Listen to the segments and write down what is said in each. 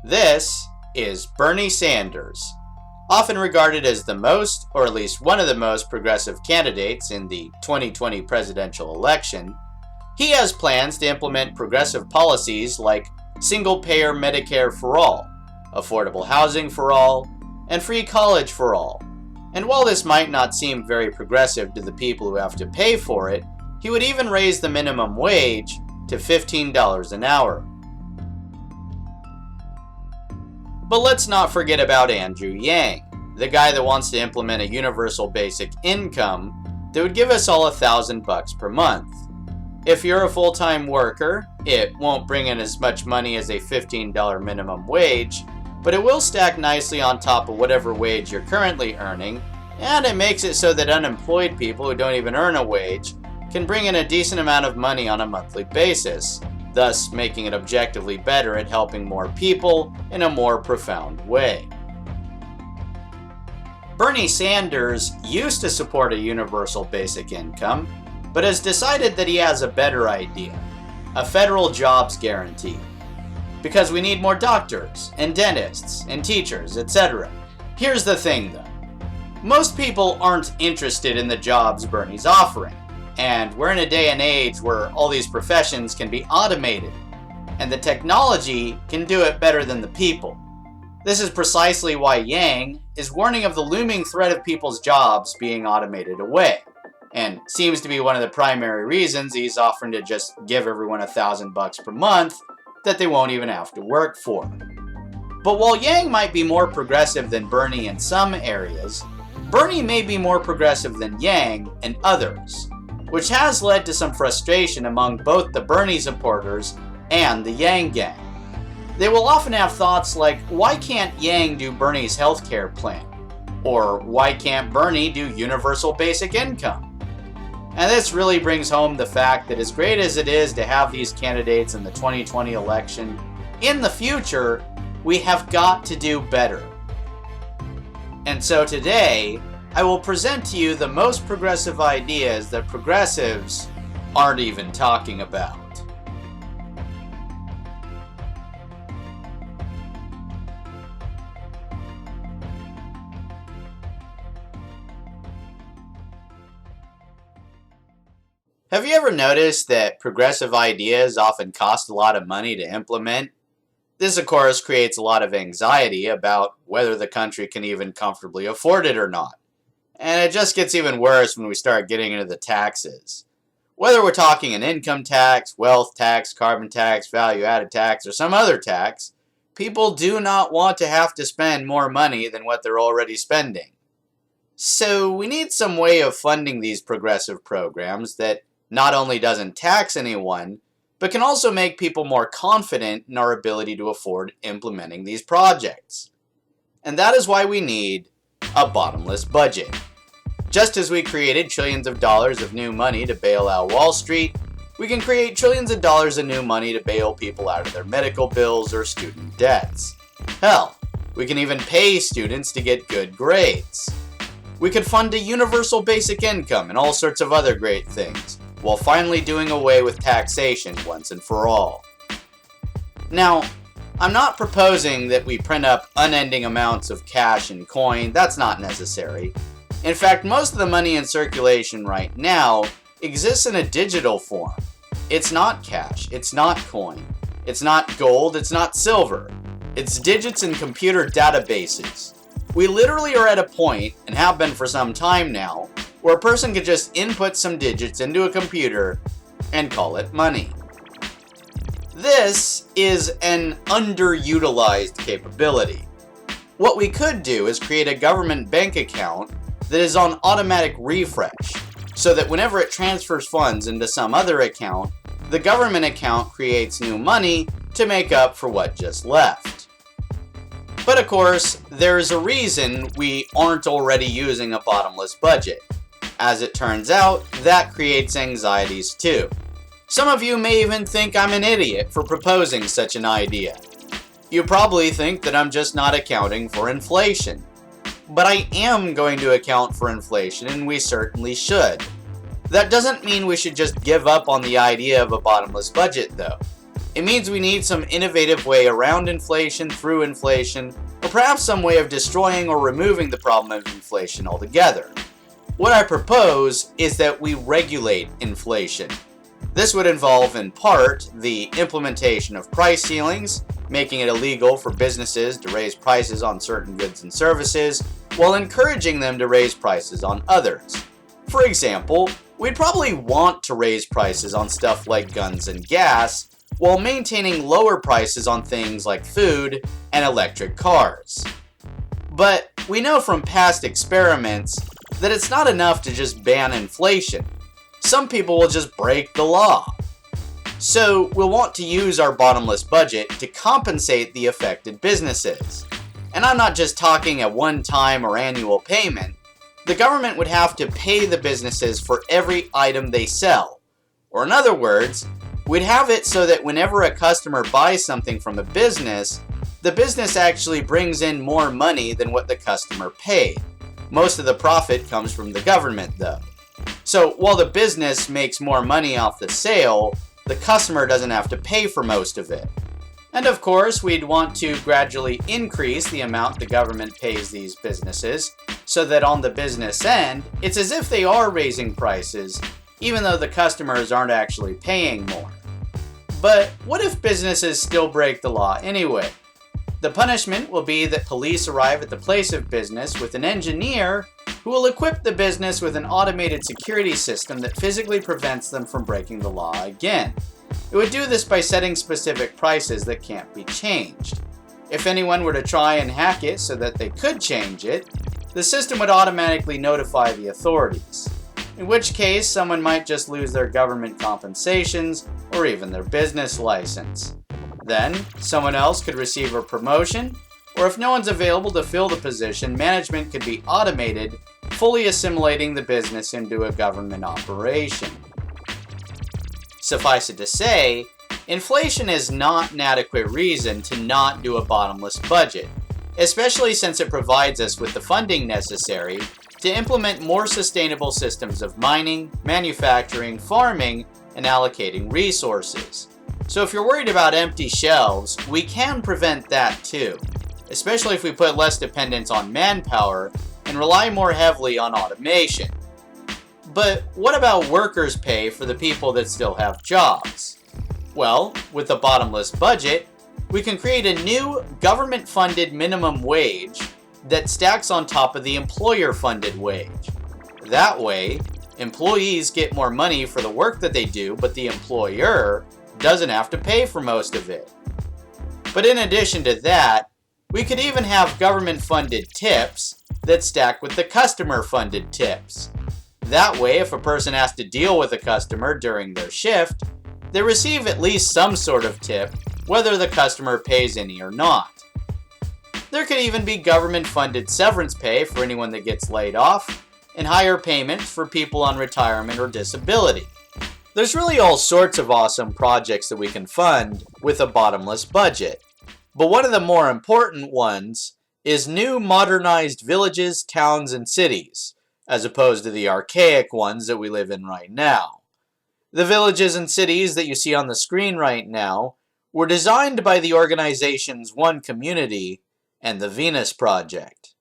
This is Bernie Sanders, often regarded as the most, or at least one of the most progressive candidates in the 2020 presidential election. He has plans to implement progressive policies like single-payer Medicare for all, affordable housing for all, and free college for all. And while this might not seem very progressive to the people who have to pay for it, he would even raise the minimum wage to $15 an hour. But let's not forget about Andrew Yang, the guy that wants to implement a universal basic income that would give us all $1,000 per month. If you're a full-time worker, it won't bring in as much money as a $15 minimum wage, but it will stack nicely on top of whatever wage you're currently earning, and it makes it so that unemployed people who don't even earn a wage can bring in a decent amount of money on a monthly basis, thus making it objectively better at helping more people in a more profound way. Bernie Sanders used to support a universal basic income, but has decided that he has a better idea: a federal jobs guarantee. Because we need more doctors, and dentists, and teachers, etc. Here's the thing though. Most people aren't interested in the jobs Bernie's offering, and we're in a day and age where all these professions can be automated, and the technology can do it better than the people. This is precisely why Yang is warning of the looming threat of people's jobs being automated away, and seems to be one of the primary reasons he's offering to just give everyone $1,000 per month that they won't even have to work for. But while Yang might be more progressive than Bernie in some areas, Bernie may be more progressive than Yang in others, which has led to some frustration among both the Bernie supporters and the Yang gang. They will often have thoughts like, why can't Yang do Bernie's healthcare plan? Or why can't Bernie do universal basic income? And this really brings home the fact that as great as it is to have these candidates in the 2020 election, in the future, we have got to do better. And so today, I will present to you the most progressive ideas that progressives aren't even talking about. Have you ever noticed that progressive ideas often cost a lot of money to implement? This, of course, creates a lot of anxiety about whether the country can even comfortably afford it or not. And it just gets even worse when we start getting into the taxes. Whether we're talking an income tax, wealth tax, carbon tax, value-added tax, or some other tax, people do not want to have to spend more money than what they're already spending. So we need some way of funding these progressive programs that not only doesn't tax anyone, but can also make people more confident in our ability to afford implementing these projects. And that is why we need a bottomless budget. Just as we created trillions of dollars of new money to bail out Wall Street, we can create trillions of dollars of new money to bail people out of their medical bills or student debts. Hell, we can even pay students to get good grades. We could fund a universal basic income and all sorts of other great things, while finally doing away with taxation once and for all. Now, I'm not proposing that we print up unending amounts of cash and coin. That's not necessary. In fact, most of the money in circulation right now exists in a digital form. It's not cash, it's not coin, it's not gold, it's not silver. It's digits in computer databases. We literally are at a point, and have been for some time now, where a person could just input some digits into a computer and call it money. This is an underutilized capability. What we could do is create a government bank account that is on automatic refresh, so that whenever it transfers funds into some other account, the government account creates new money to make up for what just left. But of course, there is a reason we aren't already using a bottomless budget. As it turns out, that creates anxieties too. Some of you may even think I'm an idiot for proposing such an idea. You probably think that I'm just not accounting for inflation. But I am going to account for inflation, and we certainly should. That doesn't mean we should just give up on the idea of a bottomless budget, though. It means we need some innovative way around inflation, through inflation, or perhaps some way of destroying or removing the problem of inflation altogether. What I propose is that we regulate inflation. This would involve, in part, the implementation of price ceilings, making it illegal for businesses to raise prices on certain goods and services, while encouraging them to raise prices on others. For example, we'd probably want to raise prices on stuff like guns and gas, while maintaining lower prices on things like food and electric cars. But we know from past experiments that it's not enough to just ban inflation. Some people will just break the law. So we'll want to use our bottomless budget to compensate the affected businesses. And I'm not just talking a one-time or annual payment. The government would have to pay the businesses for every item they sell. Or in other words, we'd have it so that whenever a customer buys something from a business, the business actually brings in more money than what the customer paid. Most of the profit comes from the government, though. So while the business makes more money off the sale, the customer doesn't have to pay for most of it. And of course, we'd want to gradually increase the amount the government pays these businesses, so that on the business end, it's as if they are raising prices, even though the customers aren't actually paying more. But what if businesses still break the law anyway? The punishment will be that police arrive at the place of business with an engineer who will equip the business with an automated security system that physically prevents them from breaking the law again. It would do this by setting specific prices that can't be changed. If anyone were to try and hack it so that they could change it, the system would automatically notify the authorities. In which case, someone might just lose their government compensations or even their business license. Then, someone else could receive a promotion, or if no one's available to fill the position, management could be automated, fully assimilating the business into a government operation. Suffice it to say, inflation is not an adequate reason to not do a bottomless budget, especially since it provides us with the funding necessary to implement more sustainable systems of mining, manufacturing, farming, and allocating resources. So if you're worried about empty shelves, we can prevent that too, especially if we put less dependence on manpower and rely more heavily on automation. But what about workers' pay for the people that still have jobs? Well, with a bottomless budget, we can create a new government-funded minimum wage that stacks on top of the employer-funded wage. That way, employees get more money for the work that they do, but the employer doesn't have to pay for most of it. But in addition to that, we could even have government-funded tips that stack with the customer-funded tips. That way, if a person has to deal with a customer during their shift, they receive at least some sort of tip, whether the customer pays any or not. There could even be government-funded severance pay for anyone that gets laid off, and higher payments for people on retirement or disability. There's really all sorts of awesome projects that we can fund with a bottomless budget. But one of the more important ones is new modernized villages, towns, and cities, as opposed to the archaic ones that we live in right now. The villages and cities that you see on the screen right now were designed by the organizations One Community and the Venus Project.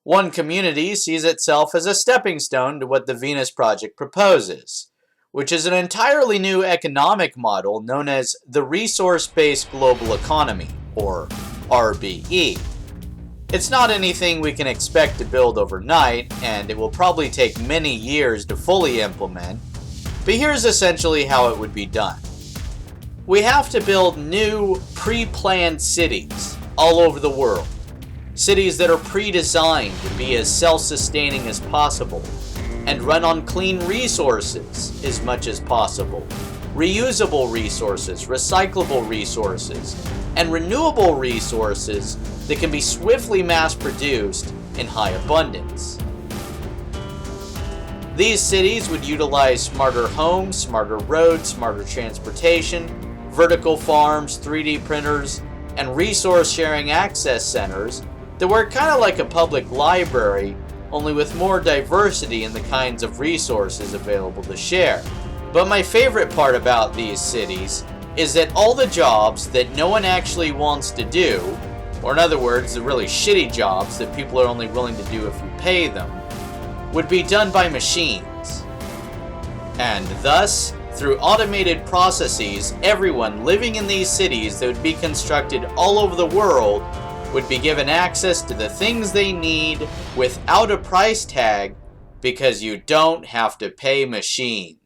One Community sees itself as a stepping stone to what the Venus Project proposes, which is an entirely new economic model known as the Resource-Based Global Economy, or RBE. It's not anything we can expect to build overnight, and it will probably take many years to fully implement, but here's essentially how it would be done. We have to build new, pre-planned cities all over the world. Cities that are pre-designed to be as self-sustaining as possible, and run on clean resources as much as possible. Reusable resources, recyclable resources, and renewable resources that can be swiftly mass-produced in high abundance. These cities would utilize smarter homes, smarter roads, smarter transportation, vertical farms, 3D printers, and resource-sharing access centers that work kind of like a public library, only with more diversity in the kinds of resources available to share. But my favorite part about these cities is that all the jobs that no one actually wants to do, or in other words, the really shitty jobs that people are only willing to do if you pay them, would be done by machines. And thus, through automated processes, everyone living in these cities that would be constructed all over the world would be given access to the things they need without a price tag, because you don't have to pay machines.